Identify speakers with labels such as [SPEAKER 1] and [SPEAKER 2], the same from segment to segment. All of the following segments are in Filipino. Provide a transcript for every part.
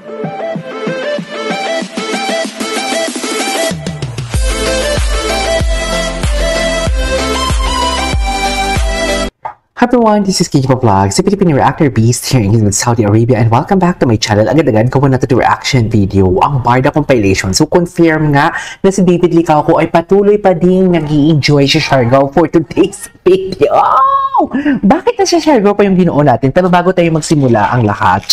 [SPEAKER 1] Hi everyone, this is Kiki Vlog, si Filipino Reactor Beast here in Saudi Arabia, and welcome back to my channel. Agad-agad gawa natin ito reaction video, ang Barda compilation. So confirm nga na si David Licauco ay patuloy pa ding nag-i-enjoy sa Siargao for today's video. Oh! Bakit na sa Siargao pa yung ginoo natin? Pero bago tayo magsimula ang lahat,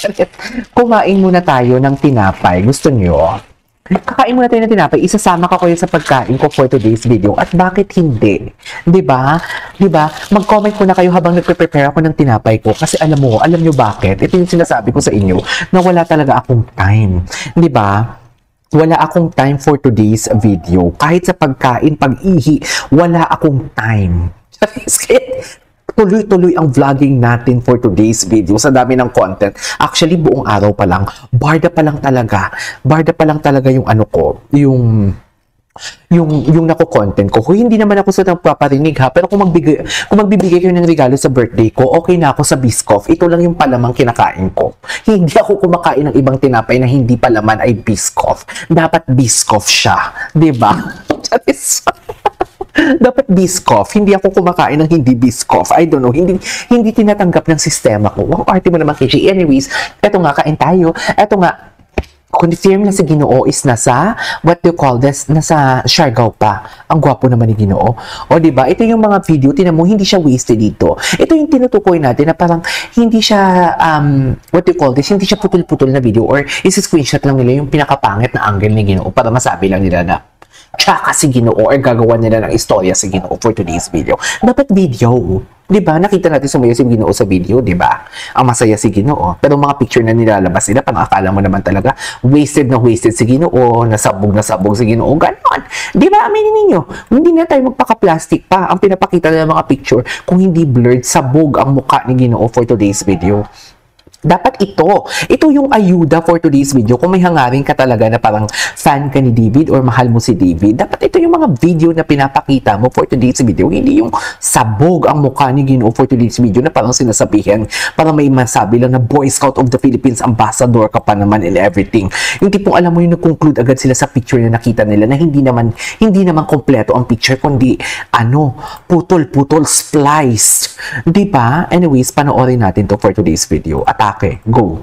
[SPEAKER 1] kumain muna tayo ng tinapay. Gusto nyo? Kakain muna tayo ng tinapay, isasama ko kayo sa pagkain ko for today's video. At bakit hindi? Diba? Diba? Mag-comment muna kayo habang nagpe-prepare ako ng tinapay ko. Kasi alam nyo bakit? Ito yung sinasabi ko sa inyo na wala talaga akong time. Diba? Wala akong time for today's video. Kahit sa pagkain, pag-ihi, wala akong time. Tuloy-tuloy ang vlogging natin for today's video sa dami ng content. Actually, buong araw pa lang, barda pa lang talaga yung ano ko, yung nako-content ko. Hindi naman ako sa nagpaparinig ha, pero kung magbibigay kayo ng regalo sa birthday ko, okay na ako sa Biscoff. Ito lang yung palamang kinakain ko. Hindi ako kumakain ng ibang tinapay na hindi palaman ay Biscoff. Dapat Biscoff siya. Diba? Dapat Biscoff. Hindi ako kumakain ng hindi Biscoff. I don't know. Hindi tinatanggap ng sistema ko. Wow, arte mo naman, Kichi. Anyways, eto nga, kain tayo. Eto nga, confirm na si Ginoo is nasa, what do you call this? Nasa Siargao pa. Ang gwapo naman ni Ginoo. O, diba? Ito yung mga video, tinan mo, hindi siya wasted dito. Ito yung tinutukoy natin na parang hindi siya, what do you call this? Hindi siya putol-putol na video or isa-screenshot lang nila yung pinakapangit na angle ni Ginoo para masabi lang nila na tsaka si Ginoo or gagawa nila ng istorya si Ginoo for today's video. Dapat video. Diba? Nakita natin sumayo si Ginoo sa video, diba? Ang masaya si Ginoo. Pero mga picture na nilalabas nila, pang akala mo naman talaga, wasted na wasted si Ginoo, nasabog si Ginoo, ganon. Diba? Aminin ninyo, hindi na tayo magpaka-plastic pa. Ang pinapakita ng mga picture, kung hindi blurred, sabog ang mukha ni Ginoo for today's video. Dapat ito yung ayuda for today's video. Kung may hangarin ka talaga na parang fan ka ni David or mahal mo si David, dapat ito yung mga video na pinapakita mo for today's video. Hindi yung sabog ang mukha ni Ginoo for today's video na parang sinasabihin, parang may masabi lang na Boy Scout of the Philippines ambassador ka pa naman and everything. Yung tipong alam mo yung nag-conclude agad sila sa picture na nakita nila na hindi naman kompleto ang picture, kundi putol-putol, spliced. Diba? Anyways, panoorin natin to for today's video. Okay, go.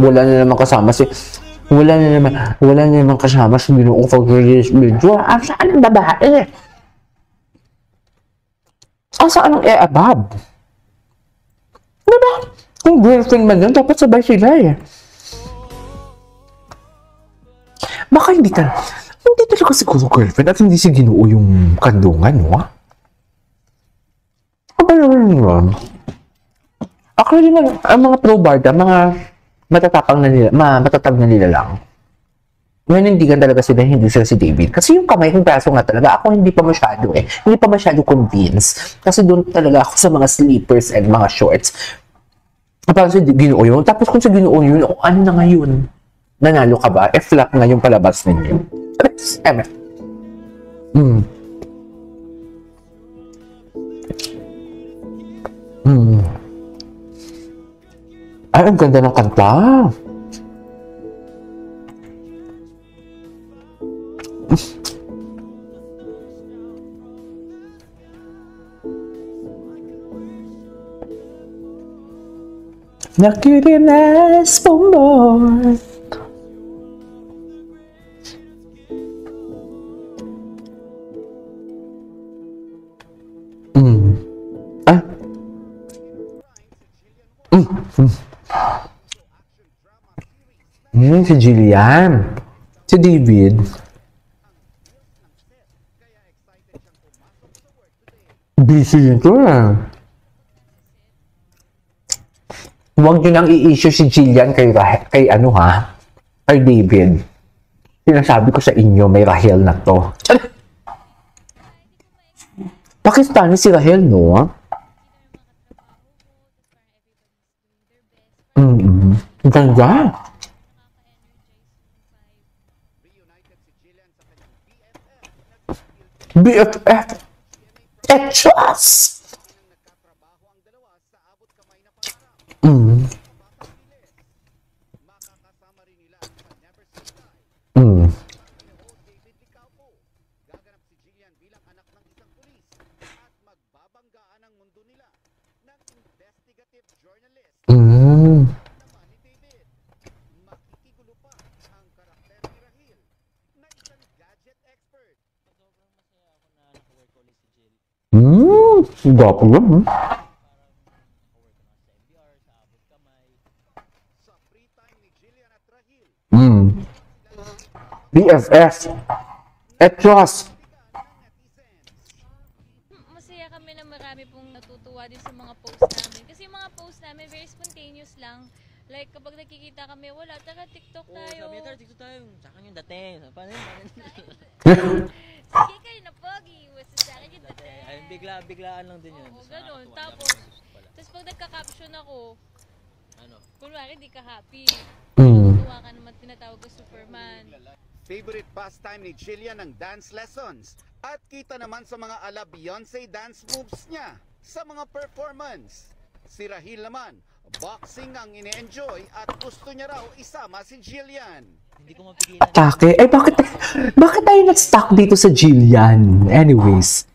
[SPEAKER 1] Wala na naman kasama si Ginoo for today's video. Saan ang babae? Saan ang above? Diba? Kung girlfriend man yun, dapat sabay sila eh. Baka hindi talaga siguro girlfriend at hindi si Ginoo yung kandungan, no? Actually, ang mga pro-barda, mga matatag na nila lang. Nanindigan talaga sila, hindi sila si David. Kasi yung kamay kong braso nga talaga, ako hindi pa masyado convinced. Kasi doon talaga ako sa mga sleepers and mga shorts. Parang si Ginoo yun. Tapos kung si Ginoo yun, ano na ngayon? Nanalo ka ba? Flop nga yung palabas ninyo. Ay, ang ganda ng kanta. Nakikinas for more. Si Jillian. Si David. Busy nito eh. Huwag nyo nang i-issue si Jillian kay David. Sinasabi ko sa inyo, may Rahel na to. Pakistani si Rahel, no? Ganda. BFF. Etchos. Mm. Mm. Mm. Mm. Gwapo yun. Hmm? Mm. BFF. Etros.
[SPEAKER 2] Masaya kami na marami pong natutuwa din sa mga post namin. Kasi yung mga post namin, very spontaneous lang. Like, kapag nakikita kami, wala, tara, TikTok tayo.
[SPEAKER 3] Sabi niya, TikTok tayo. Saka yung dating. Paano yun?
[SPEAKER 2] Sige kayo na pogi. Basta sa akin yung dating.
[SPEAKER 3] Ay, biglaan lang din yun.
[SPEAKER 2] Oo,
[SPEAKER 3] Basta
[SPEAKER 2] ganun.
[SPEAKER 3] nakakatuwa
[SPEAKER 2] Tapos,
[SPEAKER 3] lang.
[SPEAKER 2] tapos pag nagka-caption ako,
[SPEAKER 3] Ano?
[SPEAKER 2] kunwari di ka happy.
[SPEAKER 1] Mm.
[SPEAKER 2] Tuwa ka naman, tinatawag ko Superman.
[SPEAKER 4] Favorite pastime ni Jillian ang dance lessons. At kita naman sa mga ala Beyonce dance moves niya sa mga performance. Si Rahil naman, boxing ang ine-enjoy at gusto niya raw isama si Jillian.
[SPEAKER 3] Hindi ko mapigilan.
[SPEAKER 1] Atake. Eh, bakit tayo nag-stuck dito sa Jillian? Anyways.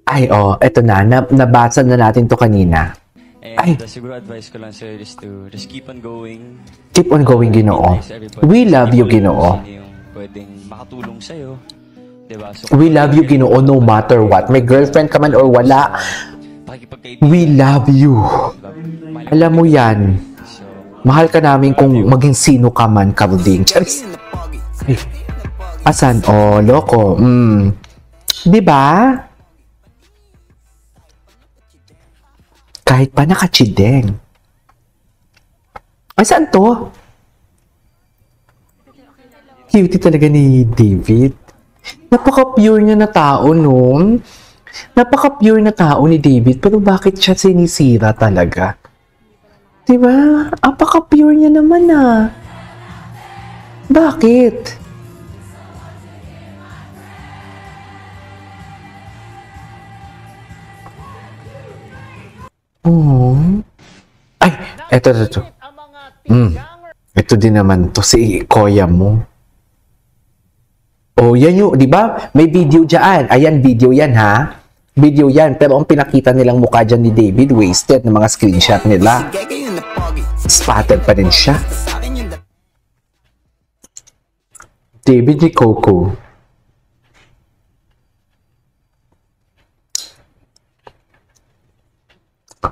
[SPEAKER 1] Ay, eto na. Nabasa na natin to kanina.
[SPEAKER 5] And siguro advice ko lang sir is to just keep on going.
[SPEAKER 1] Keep on going, Ginoo. We love you, Ginoo.
[SPEAKER 5] Sino yung pwedeng makatulong sa'yo. Diba? So,
[SPEAKER 1] We love you, Ginoo, no matter what. May girlfriend ka man or wala.
[SPEAKER 5] pakikipagkaibigan.
[SPEAKER 1] We love you. Alam mo yan.
[SPEAKER 5] So,
[SPEAKER 1] Mahal ka namin kung maging sino ka man, Karding. Charis. Ay. Asan? Loko. Diba? Kahit pa nakachideng. Ay, saan to? Cutie talaga ni David. Napaka-pure niya na tao, no? Napaka-pure na tao ni David, pero bakit siya sinisira talaga? Diba? Napaka-pure niya naman, ah. Bakit? Oh. Ay, eto. Ito din naman to, si Koya mo. Oh, yan yung, di ba? May video dyan. Ayan, video yan, ha? Video yan. Pero ang pinakita nilang mukha dyan ni David, wasted ng mga screenshot nila. Spotted pa rin siya. David ni Coco.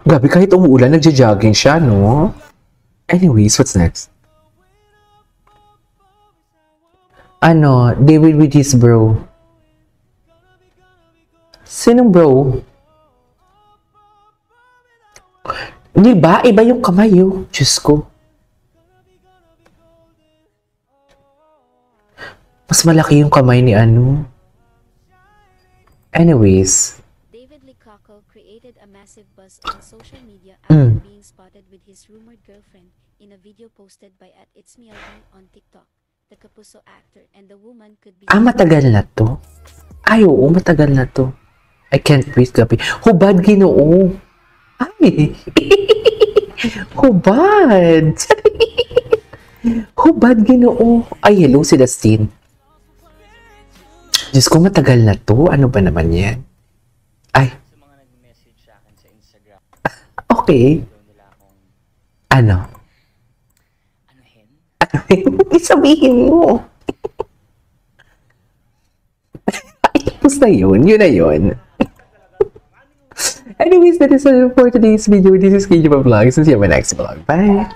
[SPEAKER 1] Gabi, kahit umuulan, nagja-jogging siya, no? Anyways, what's next? David with his bro. Sinong bro? Di ba? Iba yung kamay, oh. Diyos ko. Mas malaki yung kamay ni Anyways.
[SPEAKER 6] David Licaco created a massive buzz on social media after being spotted with his rumored girlfriend in a video posted by @itsmealme on TikTok. The Kapuso actor and the woman could be...
[SPEAKER 1] Matagal na to? Ay, oo, matagal na to. I can't wait, gabi. Hubad, Ginoo. Ay! Hubad! Hubad, Ginoo. Ay, hello, si Dustin. Diyos ko, matagal na to. Ano ba naman yan? Ay.
[SPEAKER 3] Sa mga nag-message sa akin sa Instagram,
[SPEAKER 1] Okay.
[SPEAKER 3] daw nila akong
[SPEAKER 1] Ano?
[SPEAKER 3] anuhin.
[SPEAKER 1] Sabihin mo. Ay, tapos na yun. Yun na yun. Anyways, that is all for today's video. This is KJ Vlogs. See you in my next vlog. Bye!